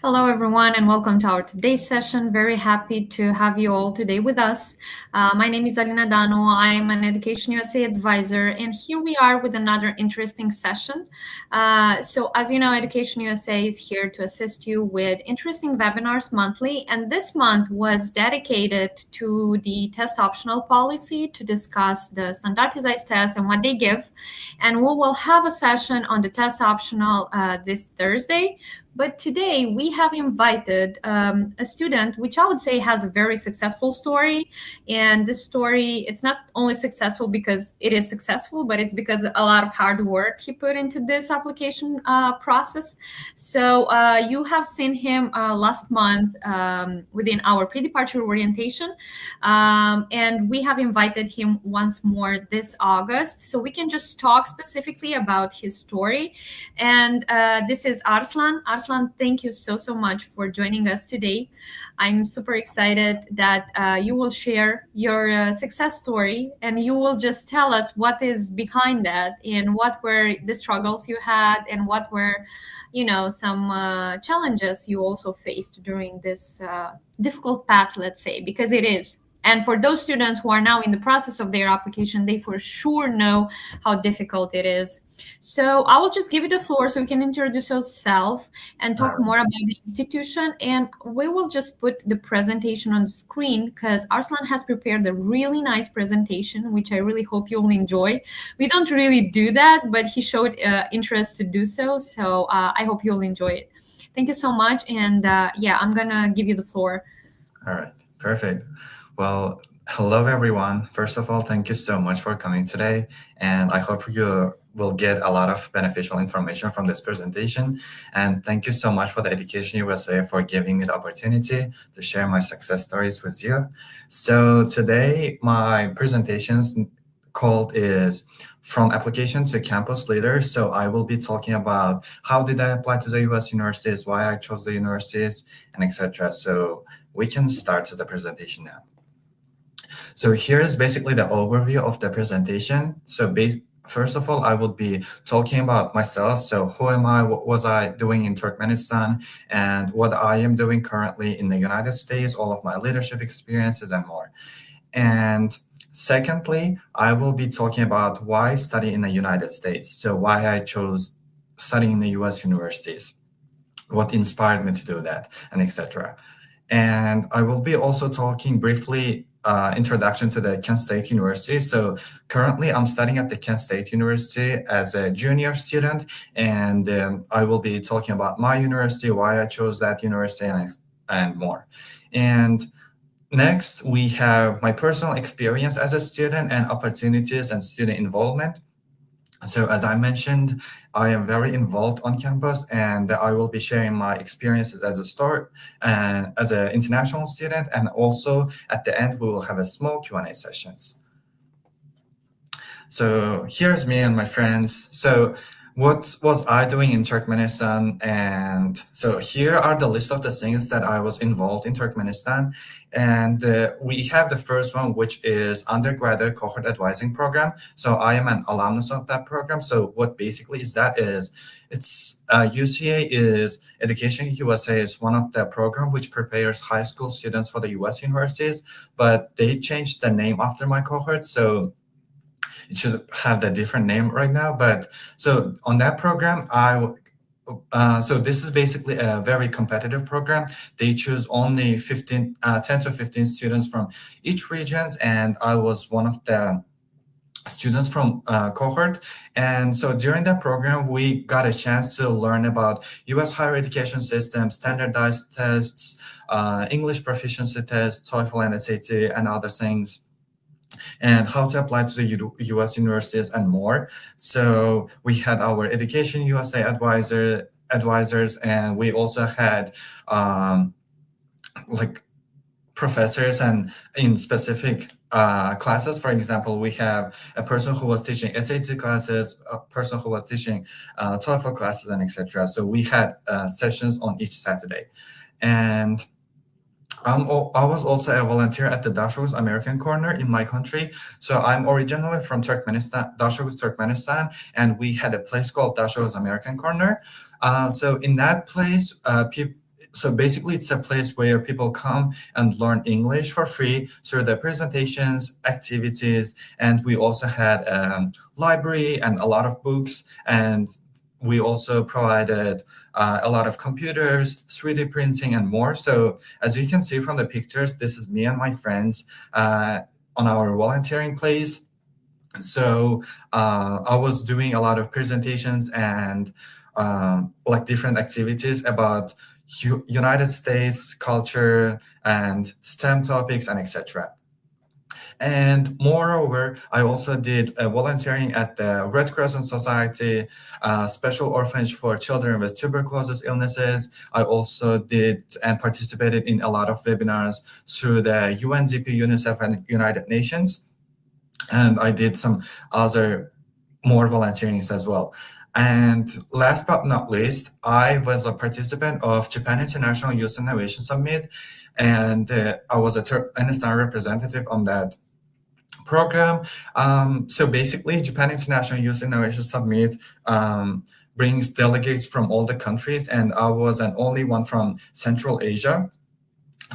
Hello, everyone, and welcome to our today's session. Very happy to have you all today with us. My name is Alina Dano. I'm an Education USA advisor, and here we are with another interesting session. So, as you know, Education USA is here to assist you with interesting webinars monthly, and this month was dedicated to the test optional policy to discuss the standardized test and what they give. And we will have a session on the test optional this Thursday. But today we have invited a student, which I would say has a very successful story. And this story, it's not only successful because it is successful, but it's because a lot of hard work he put into this application process. So you have seen him last month within our pre-departure orientation. And we have invited him once more this August. So we can just talk specifically about his story. And this is Arslan. Arslan, thank you so much for joining us today. I'm super excited that you will share your success story and you will just tell us what is behind that and what were the struggles you had and what were, some challenges you also faced during this difficult path, let's say, because it is. And for those students who are now in the process of their application, they for sure know how difficult it is. So I will just give you the floor so you can introduce yourself and talk more about the institution. And we will just put the presentation on the screen because Arslan has prepared a really nice presentation, which I really hope you'll enjoy. We don't really do that, but he showed interest to do so. So I hope you'll enjoy it. Thank you so much. And I'm going to give you the floor. All right, perfect. Well, hello, everyone. First of all, thank you so much for coming today. And I hope you will get a lot of beneficial information from this presentation. And thank you so much for the Education USA for giving me the opportunity to share my success stories with you. So today, my presentation's called is From Application to Campus Leader. So I will be talking about how did I apply to the US universities, why I chose the universities, and etc. So we can start to the presentation now. So here is basically the overview of the presentation. So first of all, I will be talking about myself. So who am I, what was I doing in Turkmenistan, and what I am doing currently in the United States, all of my leadership experiences and more. And secondly, I will be talking about why study in the United States. So why I chose studying in the US universities, what inspired me to do that, and etc. And I will be also talking briefly introduction to the Kent State University. So currently I'm studying at the Kent State University as a junior student, and I will be talking about my university, why I chose that university, and more. And next, we have my personal experience as a student and opportunities and student involvement. So as I mentioned, I am very involved on campus, and I will be sharing my experiences as a start and as an international student. And also at the end, we will have a small Q&A sessions. So here's me and my friends. So what was I doing in Turkmenistan? And so here are the list of the things that I was involved in Turkmenistan. And we have the first one, which is undergraduate cohort advising program. So I am an alumnus of that program. So what basically is that is, it's UCA is Education USA is one of the program which prepares high school students for the US universities, but they changed the name after my cohort. So it should have the different name right now. But so on that program, so this is basically a very competitive program. They choose only 10 to 15 students from each region, and I was one of the students from cohort. And so during that program, we got a chance to learn about US higher education system, standardized tests, English proficiency tests, TOEFL and SAT, and other things, and how to apply to the US universities and more. So we had our Education USA advisors, and we also had like professors and in specific classes. For example, we have a person who was teaching SAT classes, a person who was teaching TOEFL classes, and etc. So we had sessions on each Saturday. And I was also a volunteer at the Dashoguz American Corner in my country. So I'm originally from Turkmenistan, Dashoguz, Turkmenistan, and we had a place called Dashoguz American Corner. So in that place, so basically it's a place where people come and learn English for free through the presentations, activities, and we also had a library and a lot of books, and we also provided a lot of computers, 3D printing, and more. So as you can see from the pictures, this is me and my friends on our volunteering place. So I was doing a lot of presentations and like different activities about United States culture and STEM topics and etc. And moreover, I also did volunteering at the Red Crescent Society, special orphanage for children with tuberculosis illnesses. I also did and participated in a lot of webinars through the UNDP, UNICEF, and United Nations. And I did some other more volunteerings as well. And last but not least, I was a participant of Japan International Youth Innovation Summit, and I was a Turkmenistan representative on that program. So basically, Japan International Youth Innovation Summit brings delegates from all the countries, and I was an only one from Central Asia,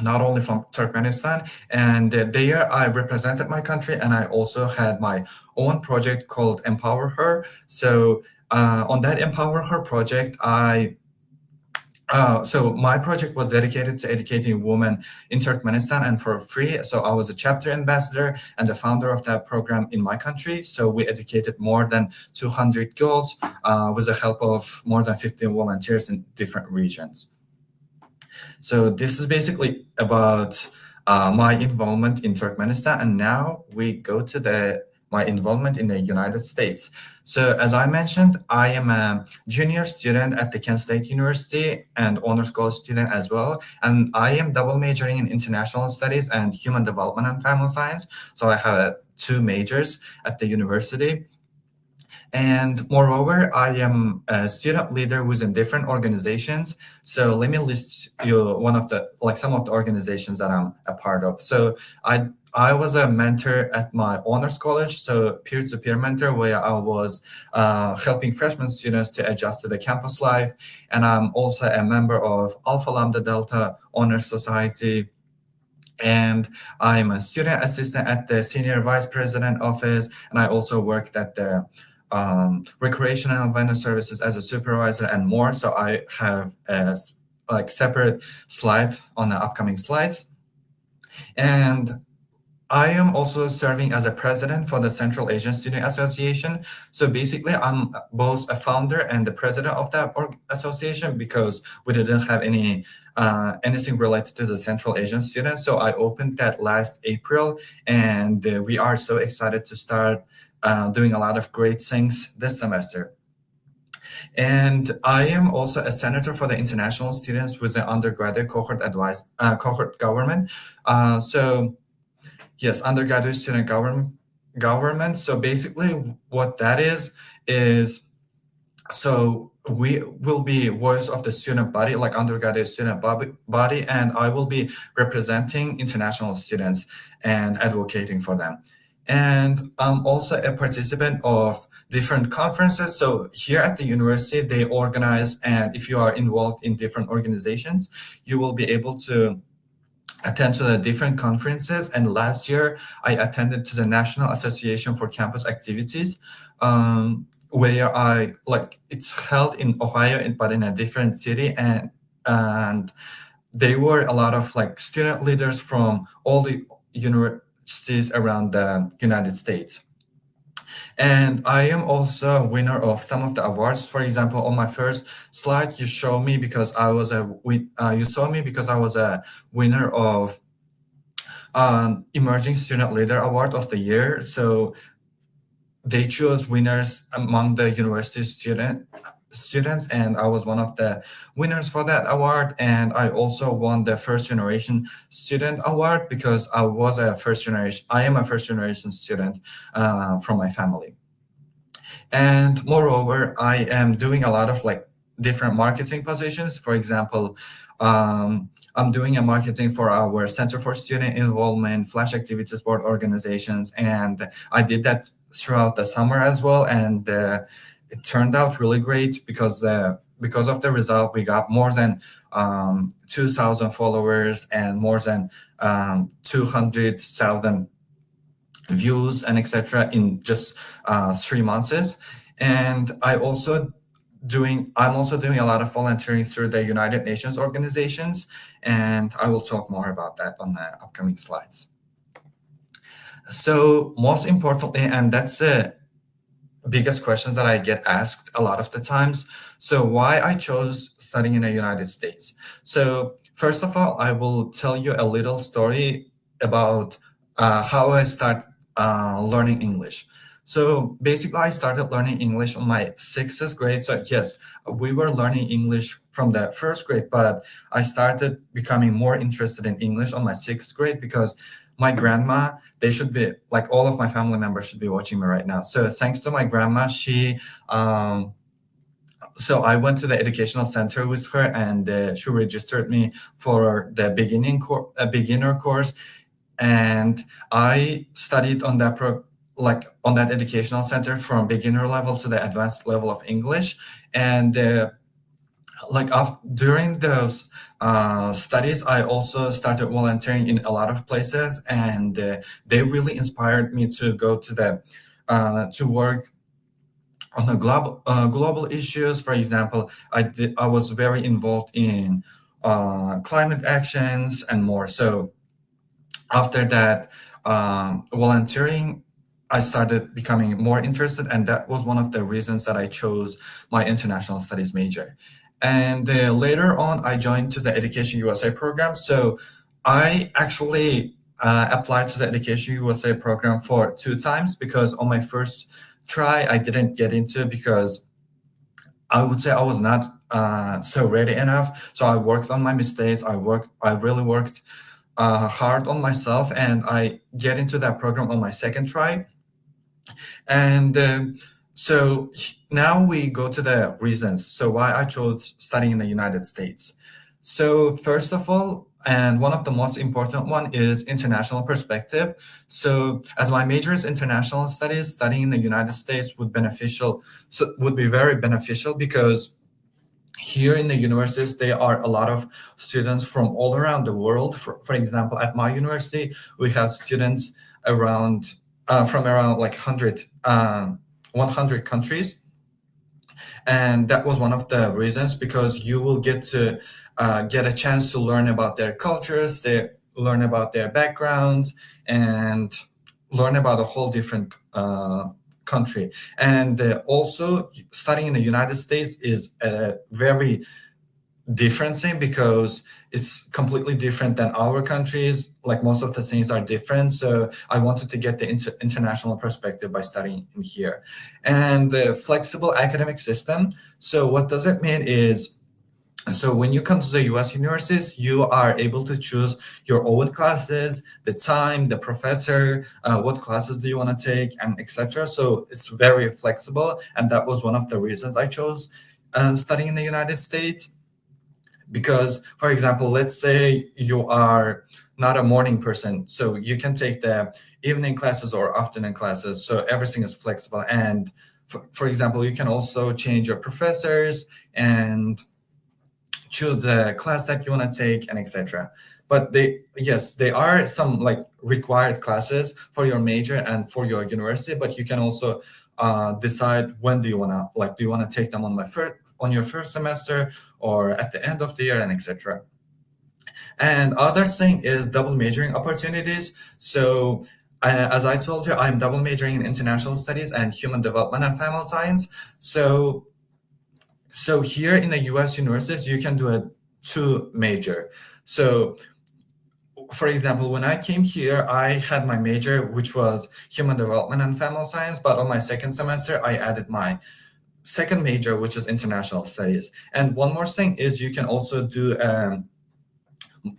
not only from Turkmenistan. And there I represented my country, and I also had my own project called Empower Her. So on that Empower Her project, so my project was dedicated to educating women in Turkmenistan and for free. So I was a chapter ambassador and the founder of that program in my country. So we educated more than 200 girls with the help of more than 15 volunteers in different regions. So this is basically about my involvement in Turkmenistan. And now we go to my involvement in the United States. So as I mentioned, I am a junior student at the Kent State University and honors college student as well. And I am double majoring in international studies and human development and family science. So I have two majors at the university. And moreover, I am a student leader within different organizations. So let me list you some of the organizations that I'm a part of. So I was a mentor at my honors college, so peer-to-peer mentor, where I was helping freshman students to adjust to the campus life. And I'm also a member of Alpha Lambda Delta Honors Society. And I'm a student assistant at the senior vice president office. And I also worked at the recreation and vendor services as a supervisor and more. So I have a separate slide on the upcoming slides. And I am also serving as a president for the Central Asian Student Association. So basically, I'm both a founder and the president of that association because we didn't have anything related to the Central Asian students. So I opened that last April, and we are so excited to start doing a lot of great things this semester. And I am also a senator for the international students with the undergraduate cohort government. Yes, undergraduate student government. So basically what that is so we will be voice of the student body, like undergraduate student body, and I will be representing international students and advocating for them. And I'm also a participant of different conferences. So here at the university, they organize, and if you are involved in different organizations, you will be able to attend to the different conferences. And last year, I attended to the National Association for Campus Activities, where it's held in Ohio, but in a different city. And they were a lot of student leaders from all the universities around the United States. And I am also a winner of some of the awards. For example, on my first slide, you saw me because I was a winner of Emerging Student Leader Award of the Year. So they chose winners among the university students, and I was one of the winners for that award. And I also won the First Generation Student Award because I am a first generation student from my family. And moreover, I am doing a lot of different marketing positions. For example, I'm doing a marketing for our Center for Student Involvement, Flash Activities Board organizations, and I did that throughout the summer as well. And it turned out really great because of the result. We got more than 2,000 followers and more than 200,000 views and etc. in just 3 months. And I'm also doing a lot of volunteering through the United Nations organizations, and I will talk more about that on the upcoming slides. So most importantly, and that's the biggest questions that I get asked a lot of the times. So why I chose studying in the United States. So first of all, I will tell you a little story about how I start learning English. So basically, I started learning English on my 6th grade. So yes, we were learning English from the 1st grade, but I started becoming more interested in English on my 6th grade because my grandma, they should be like all of my family members should be watching me right now. So thanks to my grandma, so I went to the educational center with her, and she registered me for the beginner course, and I studied on that on that educational center from beginner level to the advanced level of English. And during those studies, I also started volunteering in a lot of places, and they really inspired me to go to work on the global issues. For example, I was very involved in climate actions and more. So after that volunteering, I started becoming more interested, and that was one of the reasons that I chose my international studies major. And later on, I joined to the EducationUSA program. So I actually applied to the EducationUSA program for 2 times, because on my first try, I didn't get into, because I would say I was not so ready enough. So I worked on my mistakes. I really worked hard on myself, and I get into that program on my 2nd try. And so now we go to the reasons. So why I chose studying in the United States. So first of all, and one of the most important one, is international perspective. So as my major is international studies, studying in the United States would be very beneficial, because here in the universities, there are a lot of students from all around the world. For example, at my university, we have students from around like 100 countries. And that was one of the reasons, because you will get to get a chance to learn about their cultures, learn about their backgrounds, and learn about a whole different country. And also, studying in the United States is a very different thing, because it's completely different than our countries. Like, most of the things are different. So I wanted to get the international perspective by studying in here. And the flexible academic system. So what does it mean is, so when you come to the US universities, you are able to choose your own classes, the time, the professor, what classes do you want to take, and etc. So it's very flexible. And that was one of the reasons I chose studying in the United States. Because, for example, let's say you are not a morning person, so you can take the evening classes or afternoon classes. So everything is flexible. And for example, you can also change your professors and choose the class that you want to take, and etc. But there are some like required classes for your major and for your university, but you can also decide when do you want to take them on your first semester or at the end of the year, and etc. And other thing is double majoring opportunities. So as I told you, I'm double majoring in international studies and human development and family science. So here in the US universities, you can do a 2 major. So for example, when I came here, I had my major, which was human development and family science, but on my second semester, I added my second major, which is international studies. And one more thing is, you can also do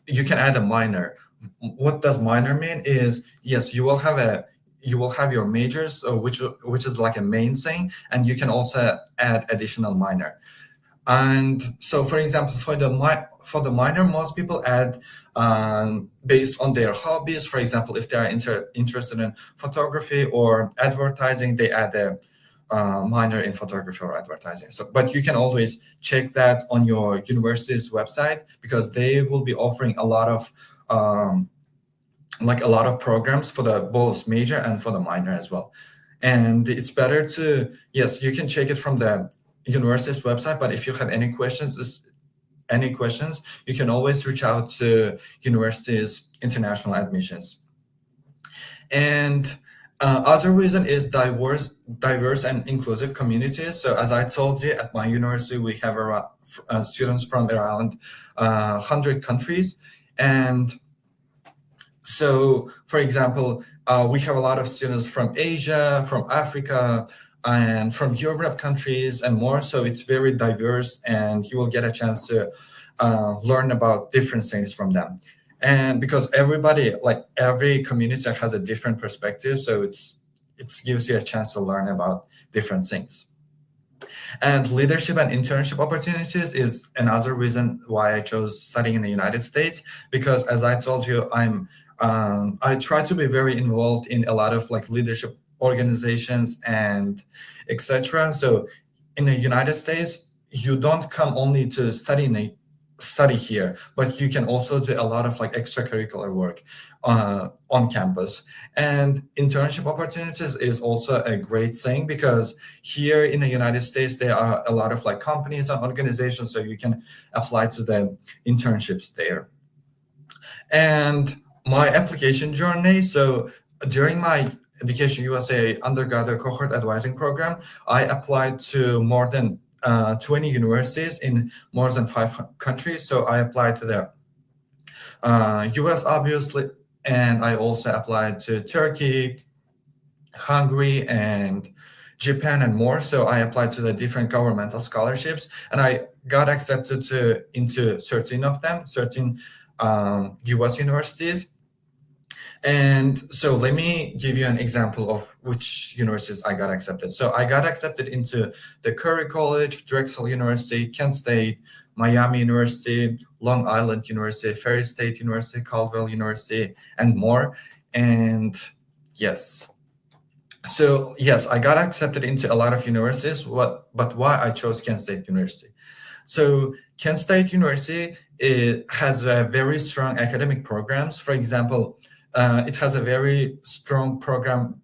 you can add a minor. What does minor mean is, yes, you will have your majors, which is like a main thing, and you can also add additional minor. And so, for example, for the minor, most people add based on their hobbies. For example, if they are interested in photography or advertising, they add minor in photography or advertising. So, but you can always check that on your university's website, because they will be offering a lot of programs for the both major and for the minor as well. And it's better to, yes, you can check it from the university's website, but if you have any questions, you can always reach out to university's international admissions. And other reason is diverse and inclusive communities. So as I told you, at my university, we have around, students from around 100 countries. And so, for example, we have a lot of students from Asia, from Africa, and from Europe countries and more. So it's very diverse, and you will get a chance to learn about different things from them. And because everybody, like every community has a different perspective, so it gives you a chance to learn about different things. And leadership and internship opportunities is another reason why I chose studying in the United States, because as I told you, I try to be very involved in a lot of like leadership organizations and etc. So in the United States, you don't come only to study here, but you can also do a lot of like extracurricular work on campus. And internship opportunities is also a great thing, because here in the United States there are a lot of like companies and organizations, so you can apply to the internships there. And my application journey, so during my EducationUSA undergraduate cohort advising program, I applied to more than 20 universities in more than 5 countries. So I applied to the US, obviously, and I also applied to Turkey, Hungary, and Japan, and more. So I applied to the different governmental scholarships, and I got accepted into 13 of them, 13 US universities. And so let me give you an example of which universities I got accepted. So I got accepted into the Curry College, Drexel University, Kent State, Miami University, Long Island University, Ferry State University, Caldwell University, and more. And yes. So yes, I got accepted into a lot of universities. But why I chose Kent State University? So Kent State University, it has a very strong academic programs. For example, it has a very strong program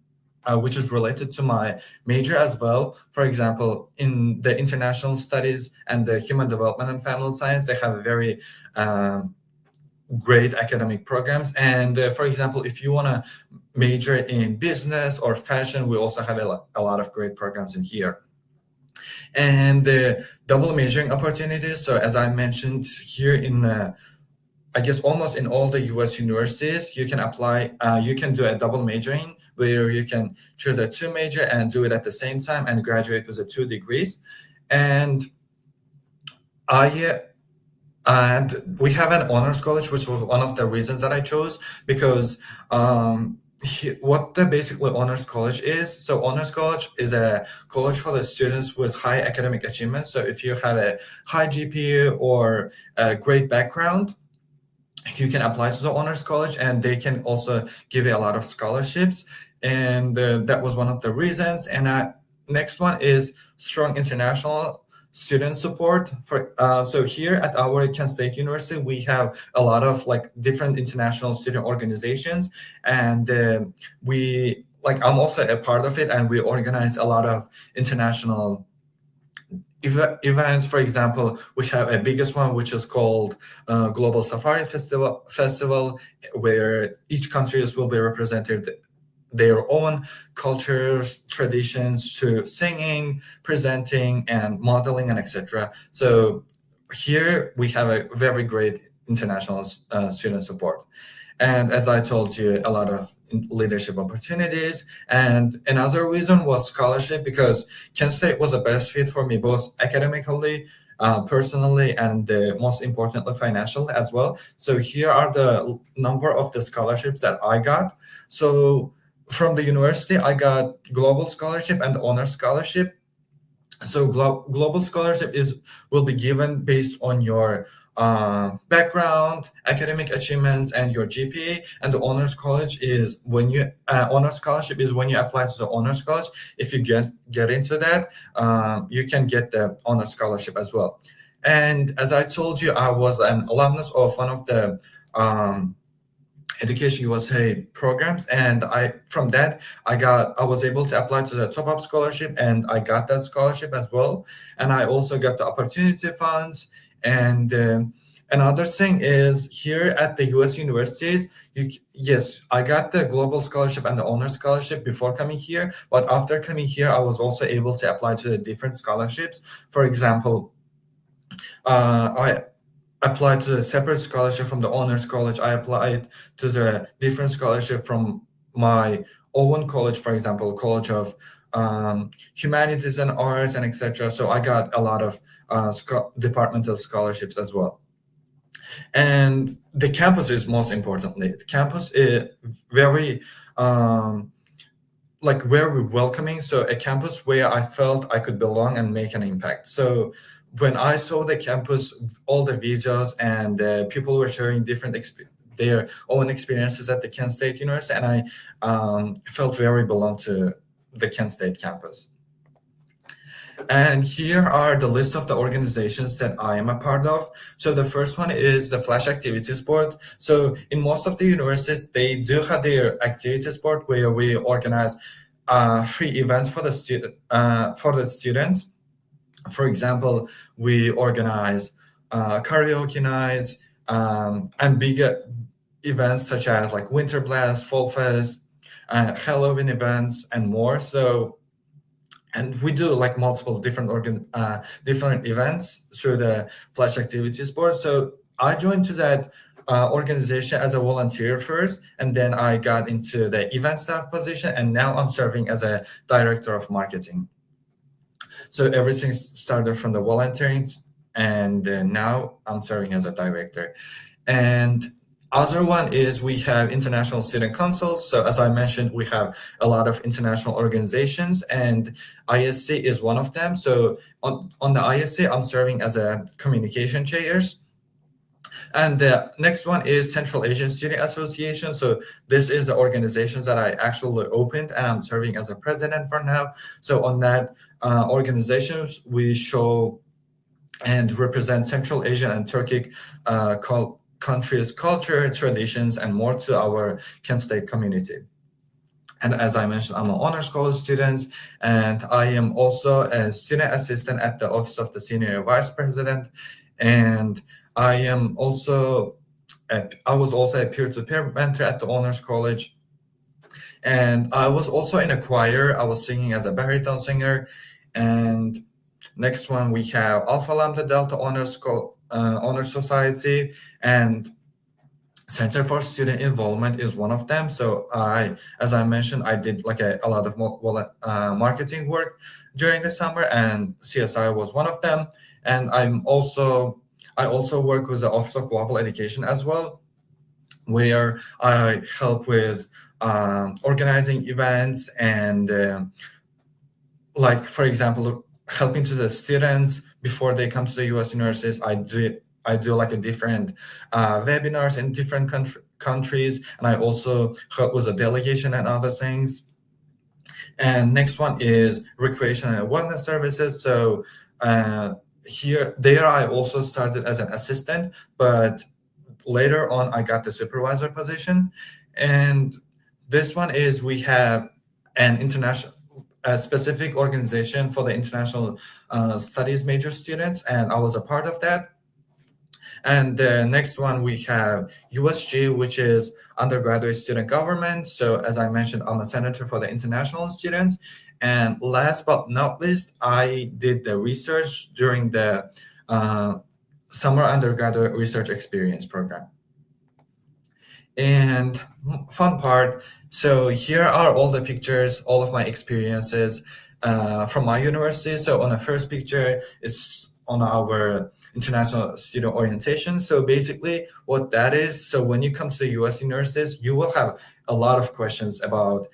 which is related to my major as well. For example, in the international studies and the human development and family science, they have a very great academic programs. And for example, if you want to major in business or fashion, we also have a lot of great programs in here. And double majoring opportunities. So as I mentioned here in I guess almost in all the US universities, you can apply, you can do a double majoring where you can choose a 2 major and do it at the same time and graduate with 2 degrees. And we have an honors college, which was one of the reasons that I chose, because what the basically honors college is. So honors college is a college for the students with high academic achievements. So if you have a high GPA or a great background, you can apply to the honors college, and they can also give you a lot of scholarships. And that was one of the reasons. And next one is strong international student support. So here at our Kent State University, we have a lot of like different international student organizations, and I'm also a part of it, and we organize a lot of international events. For example, we have a biggest one which is called Global Safari Festival, where each countries will be represented their own cultures, traditions to singing, presenting, and modeling, and etc. So here we have a very great international student support. And as I told you, a lot of leadership opportunities. And another reason was scholarship, because Kent State was the best fit for me, both academically, personally, and most importantly, financially as well. So here are the number of the scholarships that I got. So from the university, I got global scholarship and honor scholarship. So global scholarship will be given based on your background, academic achievements, and your GPA. And the honors college is when you honors scholarship is when you apply to the honors college. If you get into that, you can get the honors scholarship as well. And as I told you, I was an alumnus of one of the Education USA programs, and from that I was able to apply to the top-up scholarship, and I got that scholarship as well. And I also got the opportunity funds. And another thing is here at the US universities, yes, I got the global scholarship and the honor scholarship before coming here, but after coming here, I was also able to apply to the different scholarships. For example, I applied to a separate scholarship from the honors college. I applied to the different scholarship from my own college, for example, College of Humanities and Arts and etc. So I got a lot of departmental scholarships as well. And the campus is most importantly. The campus is very very welcoming. So a campus where I felt I could belong and make an impact. So when I saw the campus, all the videos and people were sharing their own experiences at the Kent State University, and I felt very belong to the Kent State campus. And here are the list of the organizations that I am a part of. So the first one is the Flash Activities Board. So in most of the universities, they do have their activities board where we organize free events for the students. For example, we organize karaoke nights and bigger events such as like Winter Blast, Fall Fest, Halloween events, and more. So, and we do like multiple different events through the Flash Activities Board. So I joined to that organization as a volunteer first, and then I got into the event staff position, and now I'm serving as a director of marketing. So everything started from the volunteering, and now I'm serving as a director. And other one is we have international student councils. So as I mentioned, we have a lot of international organizations, and ISC is one of them. So on the ISC, I'm serving as a communication chairs. And the next one is Central Asian Student Association. So this is the organizations that I actually opened, and I'm serving as a president for now. So on that organizations, we show and represent Central Asian and Turkic countries' culture, traditions, and more to our Kent State community. And as I mentioned, I'm an honors college student, and I am also a student assistant at the Office of the Senior Vice President. And I was also a peer-to-peer mentor at the honors college. And I was also in a choir. I was singing as a baritone singer. And next one, we have Alpha Lambda Delta Honor Society, and Center for Student Involvement is one of them. So as I mentioned, I did like a lot of marketing work during the summer, and CSI was one of them. And I also work with the Office of Global Education as well, where I help with organizing events and like, for example, helping to the students before they come to the U.S. universities. I do like a different webinars in different countries, and I also help with the delegation and other things. And next one is recreation and wellness services. So there I also started as an assistant, but later on I got the supervisor position. And this one is we have a specific organization for the international studies major students, and I was a part of that. And the next one we have USG, which is undergraduate student government. So as I mentioned, I'm a senator for the international students. And last but not least, I did the research during the summer undergraduate research experience program. And fun part, so here are all the pictures, all of my experiences from my university. So on the first picture, it's on our international student orientation. So basically what that is, so when you come to the US universities, you will have a lot of questions about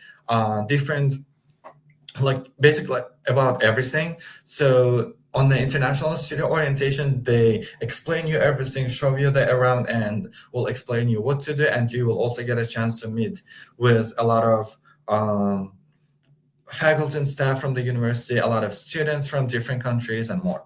basically about everything. So on the international student orientation, they explain you everything, show you the around, and will explain you what to do. And you will also get a chance to meet with a lot of faculty and staff from the university, a lot of students from different countries, and more.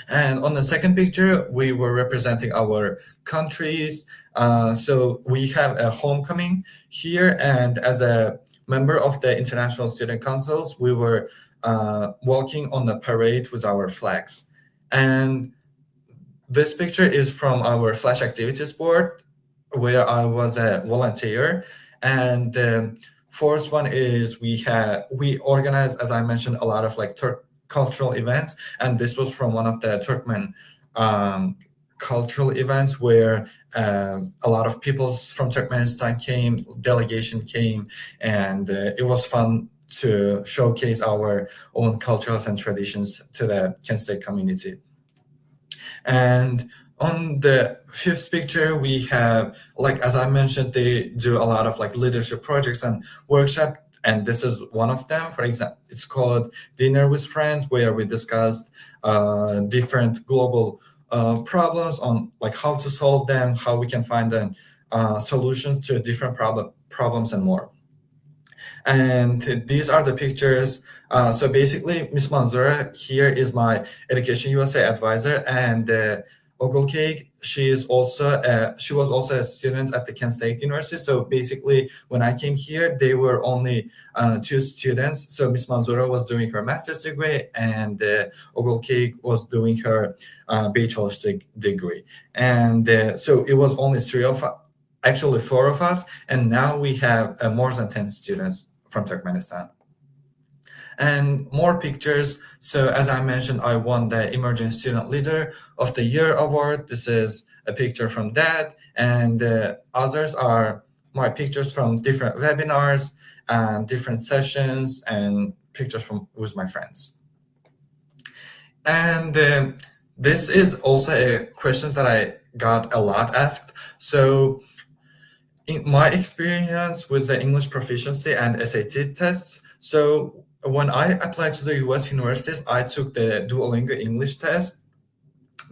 And on the second picture, we were representing our countries. So we have a homecoming here, and as a member of the International Student Councils, we were walking on the parade with our flags. And this picture is from our Flash Activities Board, where I was a volunteer. And the fourth one is we organized, as I mentioned, a lot of like cultural events, and this was from one of the Turkmen cultural events where a lot of people from Turkmenistan came, delegation came, and it was fun to showcase our own cultures and traditions to the Kent State community. And on the fifth picture, we have, like, as I mentioned, they do a lot of like leadership projects and workshops. And this is one of them. For example, it's called Dinner with Friends, where we discussed different global problems on like how to solve them, how we can find solutions to different problems and more. And these are the pictures. So basically, Ms. Manzura here is my EducationUSA advisor, and Ogulcake, she was also a student at the Kent State University. So basically, when I came here, they were only 2 students. So Ms. Manzura was doing her master's degree, and Ogulcake was doing her bachelor's degree. And so it was only 4 of us, and now we have more than 10 students from Turkmenistan. And more pictures. So as I mentioned, I won the Emerging Student Leader of the Year award. This is a picture from that, and others are my pictures from different webinars and different sessions, and pictures from with my friends. And this is also a question that I got a lot asked. So in my experience with the English proficiency and SAT tests, so when I applied to the US universities, I took the Duolingo English test,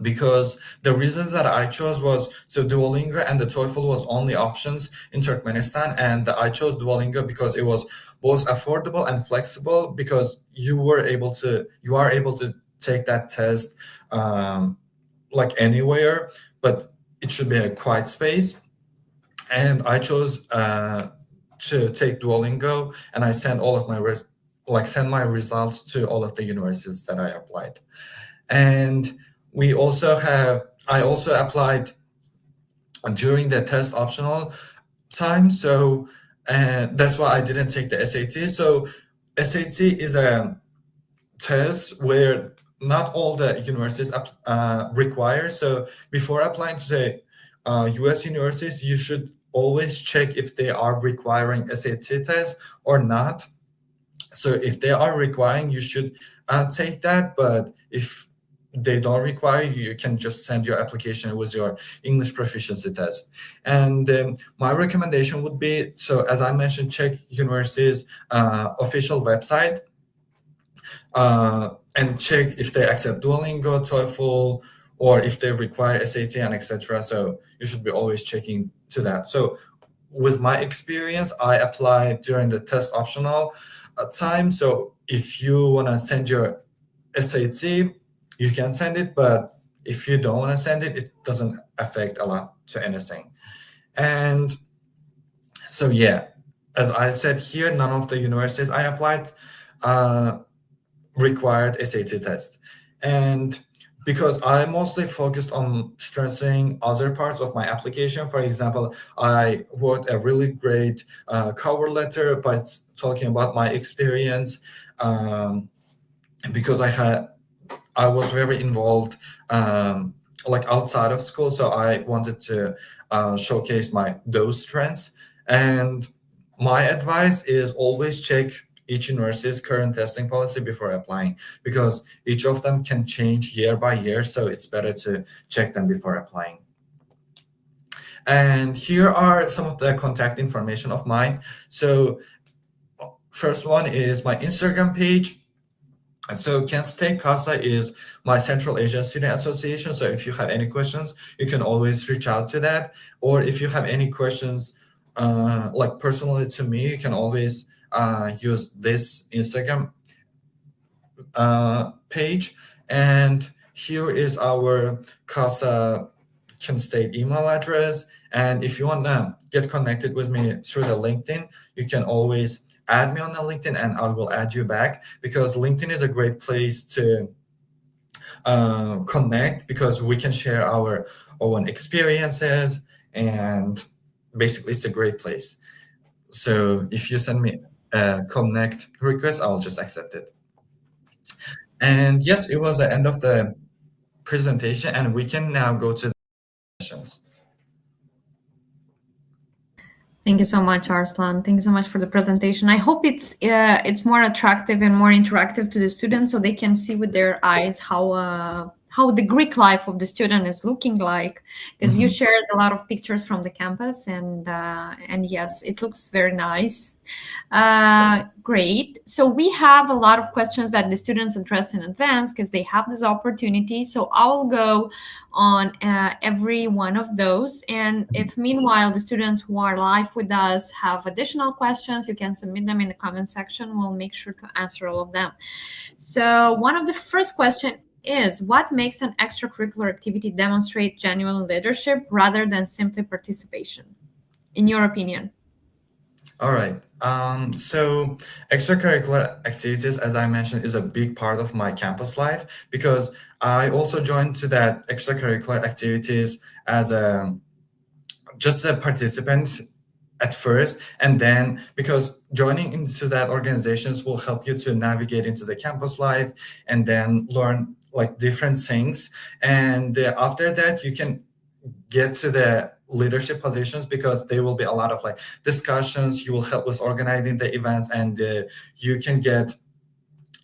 because the reasons that I chose was, so Duolingo and the TOEFL was only options in Turkmenistan, and I chose Duolingo because it was both affordable and flexible, because you are able to take that test like anywhere, but it should be a quiet space. And I chose to take Duolingo, and I sent all of my results to all of the universities that I applied. And I also applied during the test optional time, so that's why I didn't take the SAT. So SAT is a test where not all the universities require. So before applying to the US universities, you should always check if they are requiring SAT test or not. So if they are requiring, you should take that. But if they don't require, you can just send your application with your English proficiency test. And my recommendation would be, so as I mentioned, check university's official website and check if they accept Duolingo, TOEFL, or if they require SAT and etc. So you should be always checking to that. So with my experience, I applied during the test optional time. So if you want to send your SAT, you can send it, but if you don't want to send it, it doesn't affect a lot to anything. And so yeah, as I said here, none of the universities I applied required SAT test. And because I mostly focused on strengthening other parts of my application. For example, I wrote a really great cover letter by talking about my experience, because I was very involved like outside of school, so I wanted to showcase those strengths. And my advice is always check each university's current testing policy before applying, because each of them can change year by year, so it's better to check them before applying. And here are some of the contact information of mine. So first one is my Instagram page. So Kent State CASA is my Central Asian Student Association. So if you have any questions, you can always reach out to that. Or if you have any questions, like personally to me, you can always use this Instagram page. And here is our CASA Kent State email address. And if you want to get connected with me through the LinkedIn, you can always add me on the LinkedIn and I will add you back, because LinkedIn is a great place to connect, because we can share our own experiences, and basically it's a great place. So if you send me a connect request, I'll just accept it. And yes, it was the end of the presentation, and we can now go to the questions. Thank you so much, Arslan. Thank you so much for the presentation. I hope it's more attractive and more interactive to the students, so they can see with their eyes how the Greek life of the student is looking like. Because you shared a lot of pictures from the campus, and yes, it looks very nice. Great. So we have a lot of questions that the students addressed in advance because they have this opportunity. So I will go on every one of those. And if meanwhile the students who are live with us have additional questions, you can submit them in the comment section. We'll make sure to answer all of them. So one of the first questions is, what makes an extracurricular activity demonstrate genuine leadership rather than simply participation, in your opinion? All right. So extracurricular activities, as I mentioned, is a big part of my campus life, because I also joined to that extracurricular activities as just a participant at first, and then because joining into that organizations will help you to navigate into the campus life and then learn like different things, and after that you can get to the leadership positions, because there will be a lot of like discussions. You will help with organizing the events, and you can get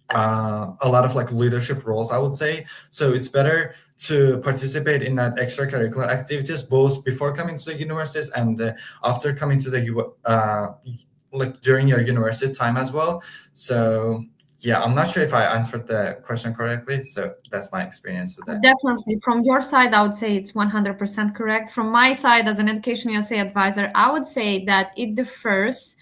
a lot of like leadership roles, I would say. So it's better to participate in that extracurricular activities both before coming to the universities and after coming to the like during your university time as well. So yeah, I'm not sure if I answered the question correctly. So that's my experience with that. Definitely. From your side, I would say it's 100% correct. From my side, as an EducationUSA advisor, I would say that it differs.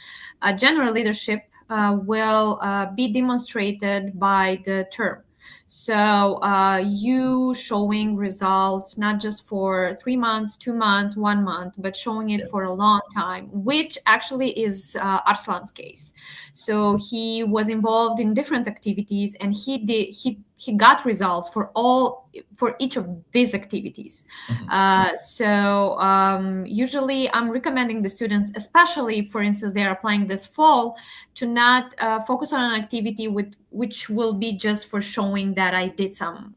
General leadership will be demonstrated by the term. So you showing results, not just for 3 months, 2 months, 1 month, but showing it for a long time, which actually is Arslan's case. So he was involved in different activities, and he got results for each of these activities. Usually I'm recommending the students, especially for instance they are applying this fall, to not focus on an activity which will be just for showing that I did some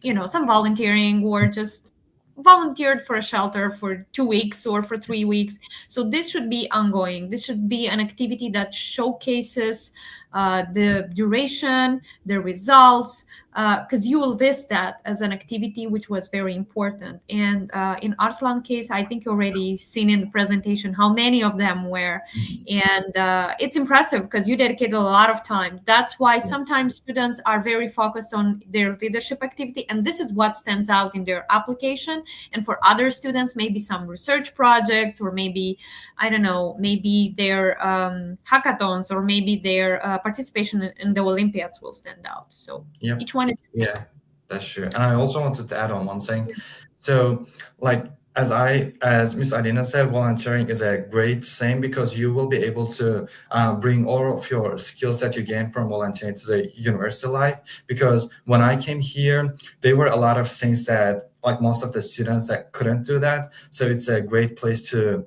volunteering, or just volunteered for a shelter for 2 weeks or for 3 weeks. So this should be ongoing. This should be an activity that showcases the duration, the results, because you will list that as an activity which was very important. And in Arslan case, I think you already seen in the presentation how many of them were. And it's impressive because you dedicated a lot of time. That's why sometimes students are very focused on their leadership activity, and this is what stands out in their application. And for other students, maybe some research projects, or maybe, I don't know, maybe their hackathons, or maybe their participation in the Olympiads will stand out. So each one is. Yeah, that's true. And I also wanted to add on one thing. So like, as Miss Alina said, volunteering is a great thing, because you will be able to bring all of your skills that you gain from volunteering to the university life. Because when I came here, there were a lot of things that like most of the students that couldn't do that. So it's a great place to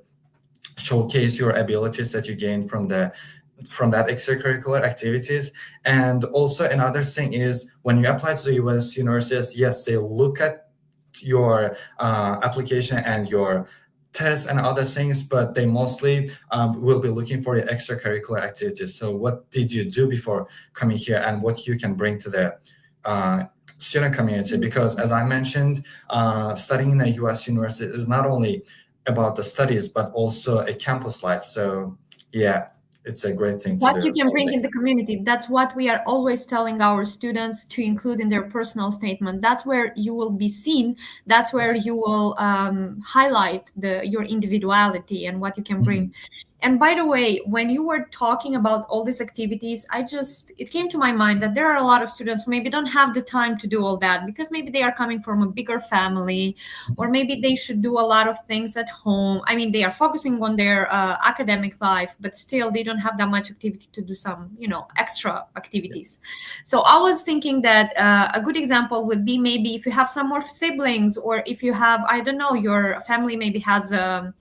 showcase your abilities that you gain from that extracurricular activities. And also another thing is, when you apply to the US universities, yes, they look at your application and your tests and other things, but they mostly will be looking for the extracurricular activities. So what did you do before coming here, and what you can bring to the student community? Because as I mentioned, studying in a US university is not only about the studies, but also a campus life. So yeah, it's a great thing to What do. you can bring in the community. That's what we are always telling our students to include in their personal statement. That's where you will be seen. That's where you will highlight your individuality and what you can bring. And by the way, when you were talking about all these activities, it came to my mind that there are a lot of students who maybe don't have the time to do all that because maybe they are coming from a bigger family, or maybe they should do a lot of things at home. I mean, they are focusing on their academic life, but still they don't have that much activity to do some, extra activities. So I was thinking that a good example would be maybe if you have some more siblings, or if you have, I don't know, your family maybe has a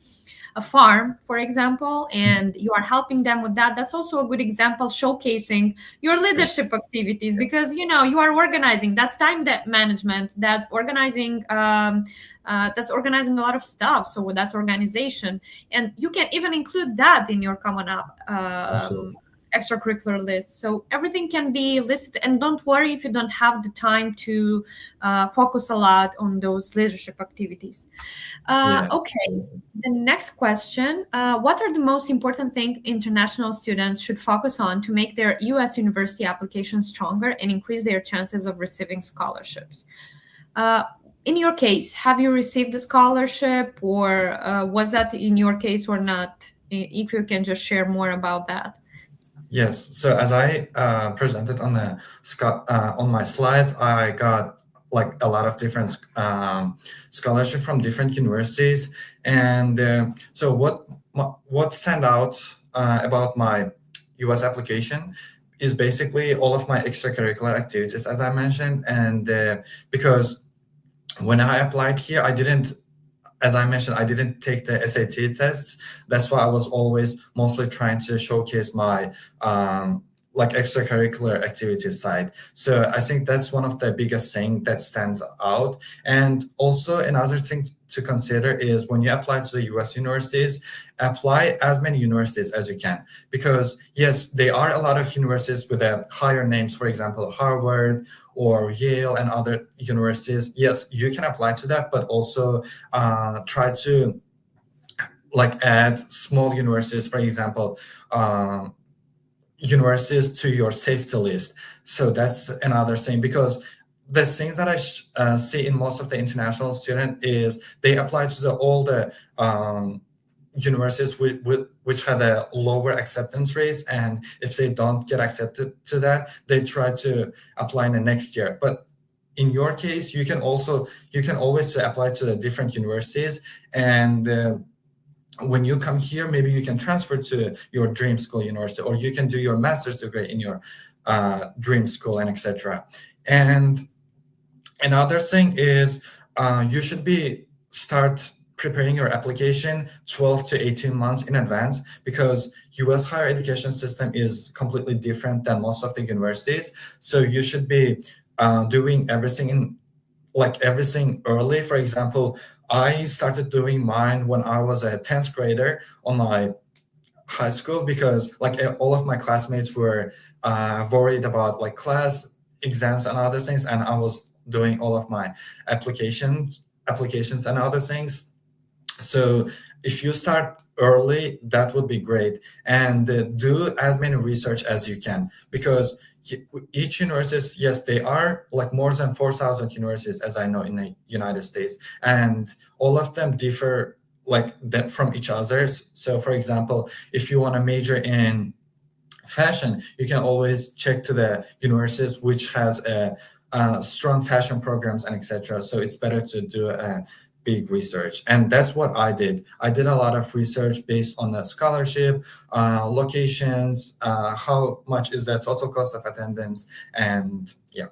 farm, for example, and you are helping them with that. That's also a good example showcasing your leadership activities, because you are organizing. That's time management. That's organizing. That's organizing a lot of stuff. So that's organization, and you can even include that in your common up extracurricular list. So everything can be listed, and don't worry if you don't have the time to focus a lot on those leadership activities. Okay, the next question. What are the most important things international students should focus on to make their US university application stronger and increase their chances of receiving scholarships? In your case, have you received a scholarship, or was that in your case or not? If you can just share more about that. Yes. So as I presented on my slides, I got like a lot of different scholarship from different universities, and so what stand out about my U.S. application is basically all of my extracurricular activities, as I mentioned, and because when I applied here, as I mentioned, I didn't take the SAT tests. That's why I was always mostly trying to showcase my like extracurricular activities side. So I think that's one of the biggest thing that stands out. And also another thing to consider is when you apply to the US universities, apply as many universities as you can. Because yes, there are a lot of universities with higher names, for example, Harvard or Yale and other universities. Yes, you can apply to that, but also try to like add small universities, for example, universities to your safety list. So that's another thing, because the things that I see in most of the international student is they apply to all the universities which had a lower acceptance rates, and if they don't get accepted to that, they try to apply in the next year. But in your case, you can always apply to the different universities, and when you come here, maybe you can transfer to your dream school university, or you can do your master's degree in your dream school, and etc. And another thing is you should start preparing your application 12 to 18 months in advance, because US higher education system is completely different than most of the universities. So you should be doing everything early. For example, I started doing mine when I was a 10th grader on my high school, because like all of my classmates were worried about like class exams and other things, and I was doing all of my applications and other things. So if you start early, that would be great, and do as many research as you can, because each university, yes, they are like more than 4,000 universities, as I know, in the United States, and all of them differ like that from each other. So for example, if you want to major in fashion, you can always check to the universities which has a strong fashion programs and etc. So it's better to do a big research, and that's what I did. I did a lot of research based on the scholarship, locations, how much is the total cost of attendance, and yeah.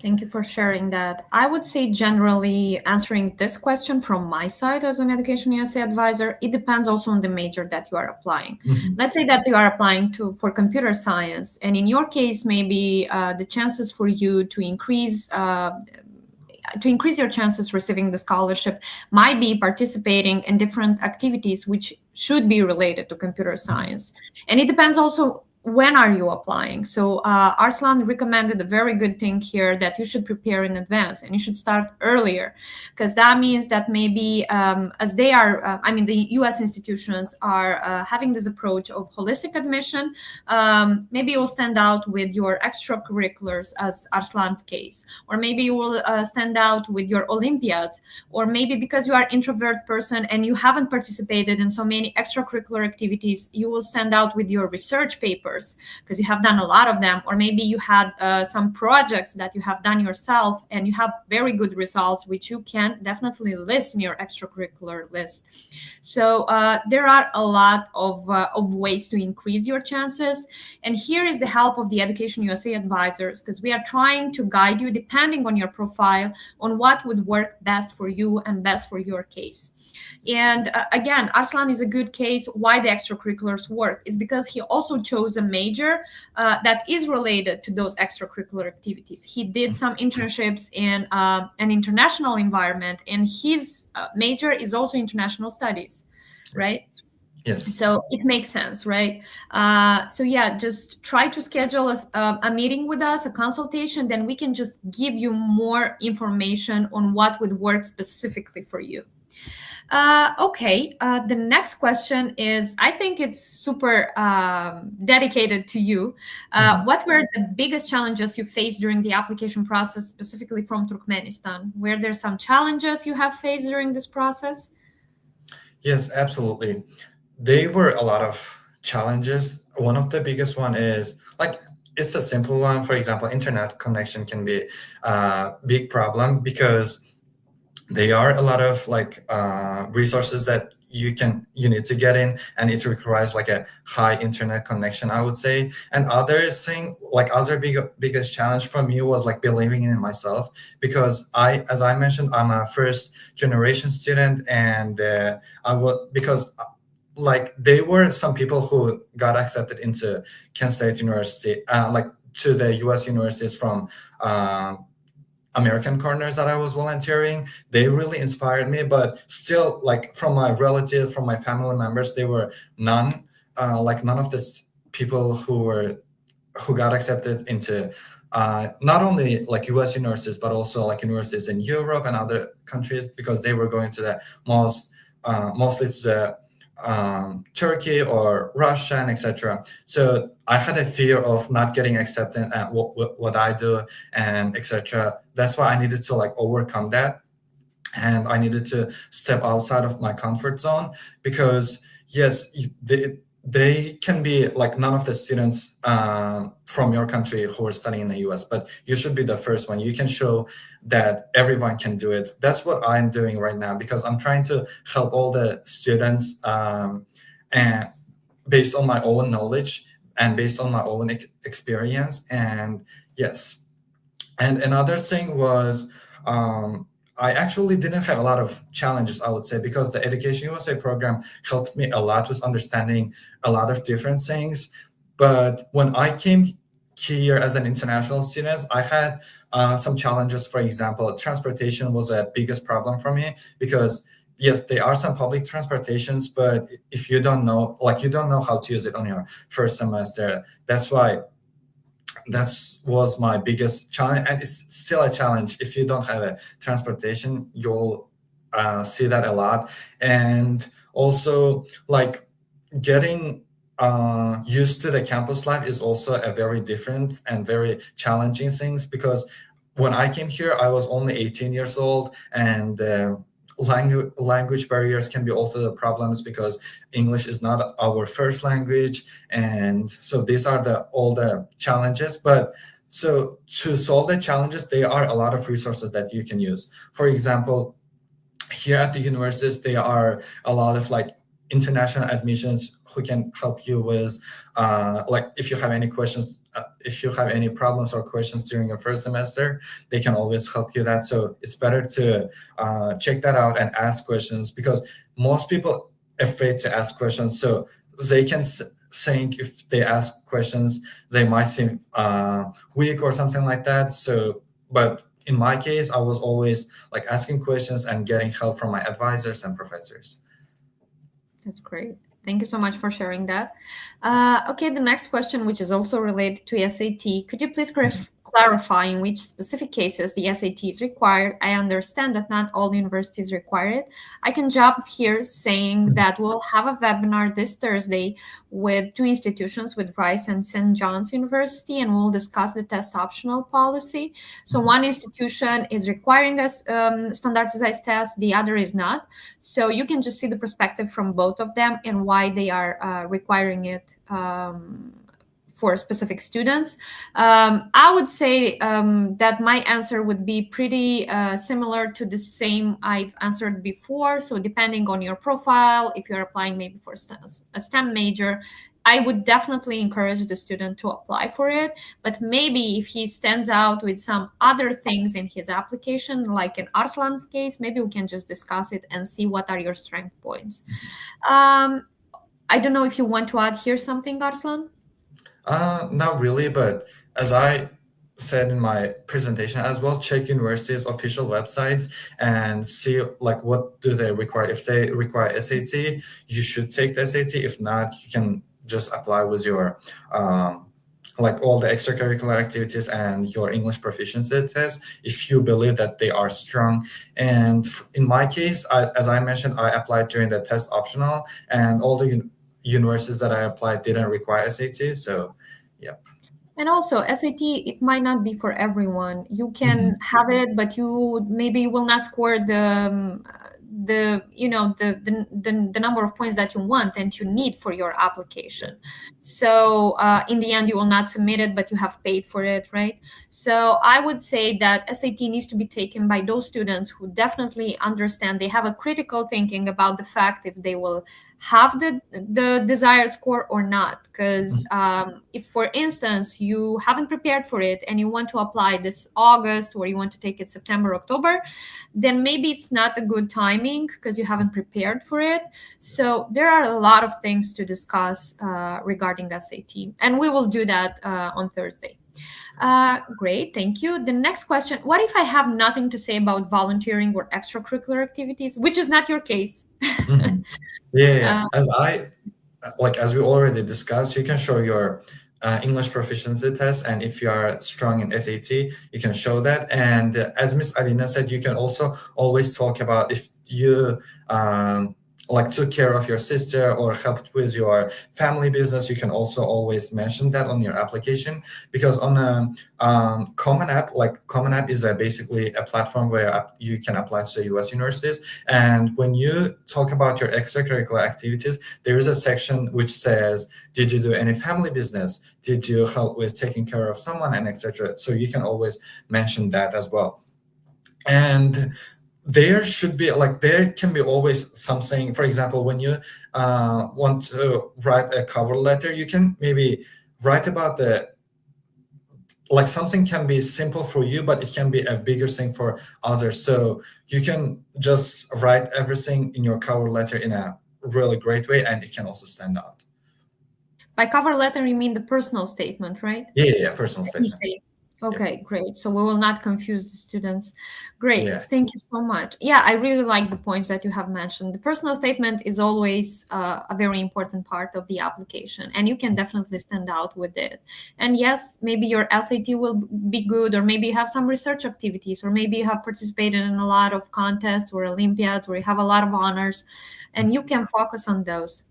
Thank you for sharing that. I would say generally answering this question from my side as an EducationUSA advisor, it depends also on the major that you are applying. Let's say that you are applying for computer science, and in your case, maybe the chances for you to increase your chances receiving the scholarship might be participating in different activities which should be related to computer science. And it depends also when are you applying? So Arslan recommended a very good thing here, that you should prepare in advance and you should start earlier, because that means that maybe as they are, the US institutions are having this approach of holistic admission, maybe you'll stand out with your extracurriculars, as Arslan's case, or maybe you will stand out with your Olympiads, or maybe because you are introvert person and you haven't participated in so many extracurricular activities, you will stand out with your research papers because you have done a lot of them, or maybe you had some projects that you have done yourself and you have very good results, which you can definitely list in your extracurricular list. So there are a lot of ways to increase your chances. And here is the help of the EducationUSA advisors, because we are trying to guide you depending on your profile on what would work best for you and best for your case. And again, Arslan is a good case. Why the extracurriculars work is because he also chose a major that is related to those extracurricular activities. He did some internships in an international environment, and his major is also international studies, right? Yes. So it makes sense, right? So yeah, just try to schedule a meeting with us, a consultation, then we can just give you more information on what would work specifically for you. Okay, the next question is, I think it's super dedicated to you. What were the biggest challenges you faced during the application process, specifically from Turkmenistan? Were there some challenges you have faced during this process? Yes, absolutely. There were a lot of challenges. One of the biggest one is like it's a simple one. For example, internet connection can be a big problem because there are a lot of resources that you need to get in, and it requires like a high internet connection, I would say. And other biggest challenge for me was like believing in myself, because as I mentioned, I'm a first generation student, and there were some people who got accepted into Kent State University, to the US universities from American corners that I was volunteering. They really inspired me, but still, like from my relatives, from my family members, they were none of the people who got accepted into not only like US universities, but also like universities in Europe and other countries, because they were going to the mostly to the Turkey or Russia and etc. So I had a fear of not getting accepted at what I do and etc. That's why I needed to like overcome that, and I needed to step outside of my comfort zone, because yes, they can be like none of the students from your country who are studying in the US, but you should be the first one. You can show that everyone can do it. That's what I'm doing right now, because I'm trying to help all the students and based on my own knowledge and based on my own experience. And yes, and another thing was I actually didn't have a lot of challenges, I would say, because the Education USA program helped me a lot with understanding a lot of different things. But when I came here as an international student, I had some challenges. For example, transportation was a biggest problem for me, because yes, there are some public transportations, but if you don't know, you don't know how to use it on your first semester. That's why that was my biggest challenge, and it's still a challenge. If you don't have a transportation, you'll see that a lot. And also like getting used to the campus life is also a very different and very challenging things, because when I came here I was only 18 years old, and language barriers can be also the problems, because English is not our first language. And so these are all the challenges. But so to solve the challenges, there are a lot of resources that you can use. For example, here at the universities, there are a lot of international admissions who can help you with if you have any questions, if you have any problems or questions during your first semester, they can always help you that. So it's better to check that out and ask questions, because most people are afraid to ask questions. So they can think if they ask questions, they might seem weak or something like that. So, but in my case, I was always asking questions and getting help from my advisors and professors. That's great. Thank you so much for sharing that. Okay, the next question, which is also related to SAT, could you please clarify in which specific cases the SAT is required? I understand that not all universities require it. I can jump here saying that we'll have a webinar this Thursday with two institutions, with Rice and St. John's University, and we'll discuss the test optional policy. So one institution is requiring a standardized test, the other is not. So you can just see the perspective from both of them and why they are requiring it for specific students. I would say that my answer would be pretty similar to the same I've answered before. So depending on your profile, if you're applying maybe for a STEM major, I would definitely encourage the student to apply for it. But maybe if he stands out with some other things in his application, like in Arslan's case, maybe we can just discuss it and see what are your strength points. I don't know if you want to add here something, Arslan? Not really, but as I said in my presentation as well, check universities' official websites and see like what do they require. If they require SAT, you should take the SAT. If not, you can just apply with your like all the extracurricular activities and your English proficiency test if you believe that they are strong. And in my case, as I mentioned, I applied during the test optional, and all the universities that I applied didn't require SAT. So, yep. And also, SAT, it might not be for everyone. You can have it, but you maybe will not score the number of points that you want and you need for your application. So in the end, you will not submit it, but you have paid for it, right? So I would say that SAT needs to be taken by those students who definitely understand, they have a critical thinking about the fact if they will have the desired score or not. Because if, for instance, you haven't prepared for it and you want to apply this August, or you want to take it September, October, then maybe it's not a good timing because you haven't prepared for it. So there are a lot of things to discuss regarding SAT, and we will do that on Thursday. Great, thank you. The next question, what if I have nothing to say about volunteering or extracurricular activities, which is not your case? Yeah. As we already discussed, you can show your English proficiency test, and if you are strong in SAT, you can show that. And as Miss Alina said, you can also always talk about if you like took care of your sister or helped with your family business. You can also always mention that on your application, because on a Common App, like Common App is basically a platform where you can apply to the US universities. And when you talk about your extracurricular activities, there is a section which says, did you do any family business? Did you help with taking care of someone, and etc. So you can always mention that as well. And there can be always something. For example, when you want to write a cover letter, you can maybe write about something can be simple for you, but it can be a bigger thing for others. So you can just write everything in your cover letter in a really great way, and it can also stand out. By cover letter, you mean the personal statement, right? Yeah, personal statement. Okay, great. So we will not confuse the students. Great. Yeah. Thank you so much. Yeah, I really like the points that you have mentioned. The personal statement is always a very important part of the application, and you can definitely stand out with it. And yes, maybe your SAT will be good, or maybe you have some research activities, or maybe you have participated in a lot of contests or Olympiads where you have a lot of honors, and you can focus on those.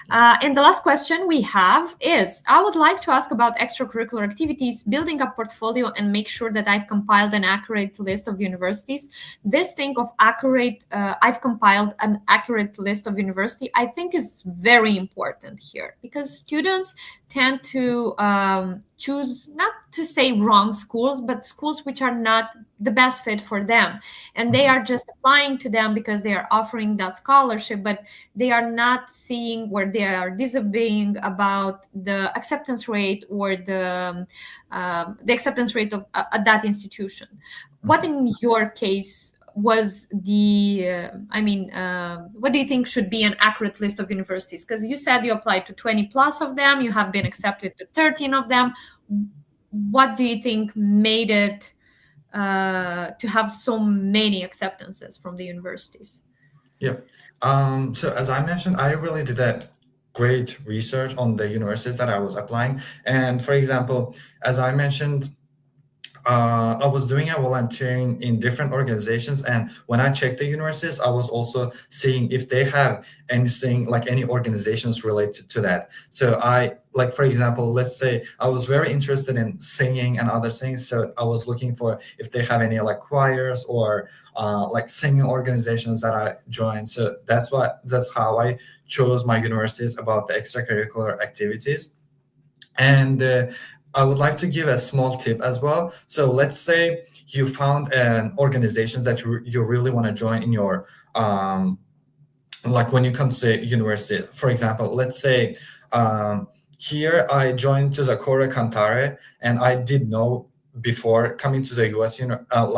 And the last question we have is, I would like to ask about extracurricular activities, building a portfolio, and make sure that I've compiled an accurate list of universities. This thing of accurate, I've compiled an accurate list of university, I think is very important here, because students tend to choose, not to say wrong schools, but schools which are not the best fit for them. And they are just applying to them because they are offering that scholarship, but they are not seeing where they are disobeying about the acceptance rate or the acceptance rate of at that institution. What in your case was the, what do you think should be an accurate list of universities? Because you said you applied to 20 plus of them, you have been accepted to 13 of them. What do you think made it to have so many acceptances from the universities? Yeah. So as I mentioned, I really did great research on the universities that I was applying. And for example, as I mentioned, I was doing a volunteering in different organizations, and when I checked the universities, I was also seeing if they have anything like any organizations related to that. So I like, for example, let's say I was very interested in singing and other things, so I was looking for if they have any like choirs or like singing organizations that I joined. So that's how I chose my universities about the extracurricular activities. And I would like to give a small tip as well. So let's say you found an organization that you really want to join in your like when you come to the university. For example, let's say here I joined to the Kora Kantare, and I did know before coming to the US,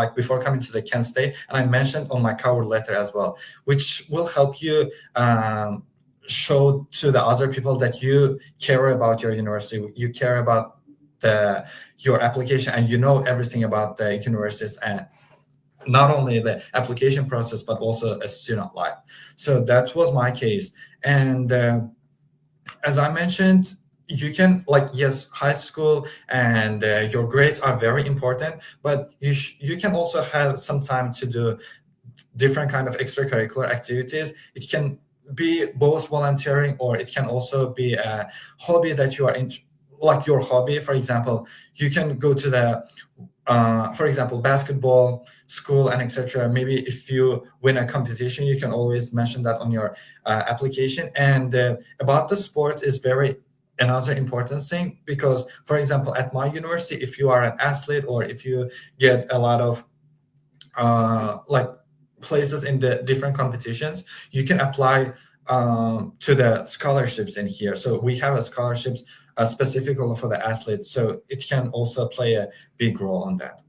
like before coming to the Kent State, and I mentioned on my cover letter as well, which will help you show to the other people that you care about your university, you care about your application, and you know everything about the universities, and not only the application process but also a student life. So that was my case. And as I mentioned, you can, like, yes, high school and your grades are very important, but you can also have some time to do different kind of extracurricular activities. It can be both volunteering, or it can also be a hobby that you are in, like your hobby. For example, you can go to the for example, basketball school and etc. Maybe if you win a competition, you can always mention that on your application. And about the sports is very another important thing, because for example, at my university, if you are an athlete or if you get a lot of like places in the different competitions, you can apply to the scholarships in here. So we have a scholarships specifically for the athletes, so it can also play a big role on that.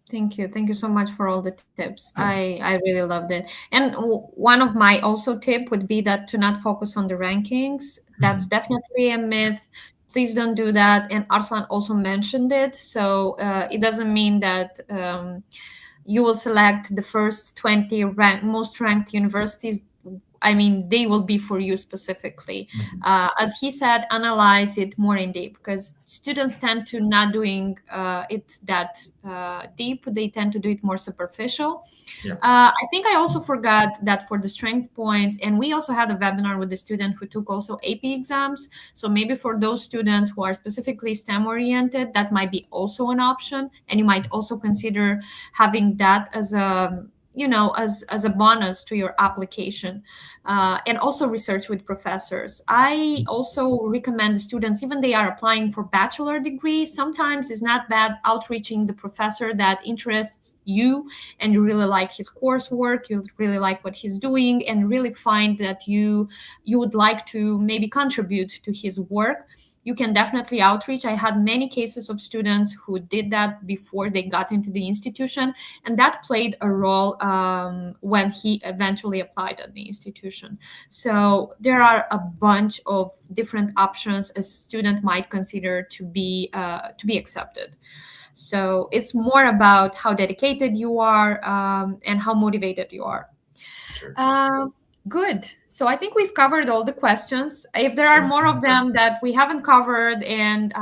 Thank you. Thank you so much for all the tips. I really loved it. And one of my also tip would be that to not focus on the rankings. That's definitely a myth. Please don't do that. And Arslan also mentioned it. So it doesn't mean that you will select the first 20 most ranked universities. I mean, they will be for you specifically. As he said, analyze it more in depth, because students tend to not doing it that deep. They tend to do it more superficial. Yeah. I think I also forgot that for the strength points, and we also had a webinar with the student who took also AP exams. So maybe for those students who are specifically STEM oriented, that might be also an option. And you might also consider having that as a as a bonus to your application, and also research with professors. I also recommend the students, even they are applying for bachelor degree, sometimes it's not bad outreaching the professor that interests you, and you really like his coursework, you really like what he's doing, and really find that you would like to maybe contribute to his work. You can definitely outreach. I had many cases of students who did that before they got into the institution, and that played a role when he eventually applied at the institution. So there are a bunch of different options a student might consider to be accepted. So it's more about how dedicated you are and how motivated you are. Sure. Good. So I think we've covered all the questions. If there are more of them that we haven't covered, and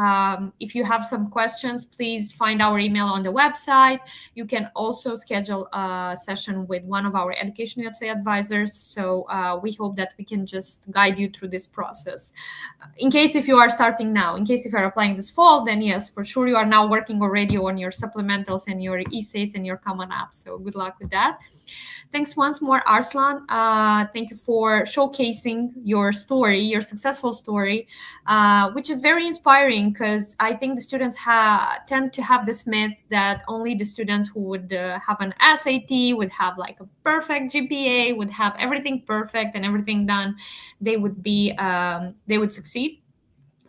if you have some questions, please find our email on the website. You can also schedule a session with one of our EducationUSA advisors. So we hope that we can just guide you through this process. In case if you are starting now, in case if you are applying this fall, then yes, for sure you are now working already on your supplementals and your essays and your common apps. So good luck with that. Thanks once more, Arslan. Thank you for showcasing your story, your successful story, which is very inspiring, because I think the students tend to have this myth that only the students who would have an SAT, would have like a perfect GPA, would have everything perfect and everything done, they would succeed.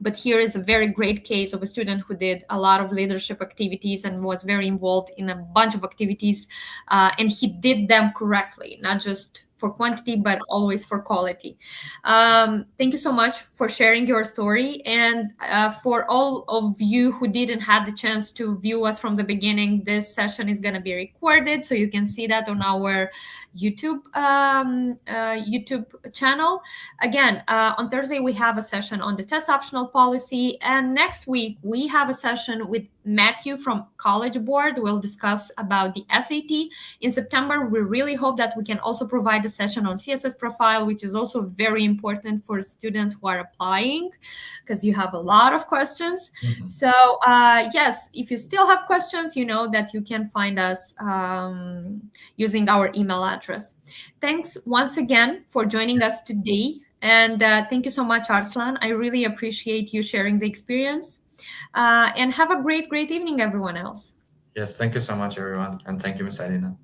But here is a very great case of a student who did a lot of leadership activities and was very involved in a bunch of activities, and he did them correctly, not just for quantity, but always for quality. Thank you so much for sharing your story. And for all of you who didn't have the chance to view us from the beginning, this session is going to be recorded, so you can see that on our YouTube channel. Again, on Thursday, we have a session on the test optional policy. And next week, we have a session with Matthew from College Board. We'll discuss about the SAT. In September, we really hope that we can also provide a session on CSS profile, which is also very important for students who are applying, because you have a lot of questions. Mm-hmm. So yes, if you still have questions, you know that you can find us using our email address. Thanks once again for joining us today. And thank you so much, Arslan. I really appreciate you sharing the experience. And have a great evening, everyone else. Yes, thank you so much, everyone. And thank you, Ms. Alina.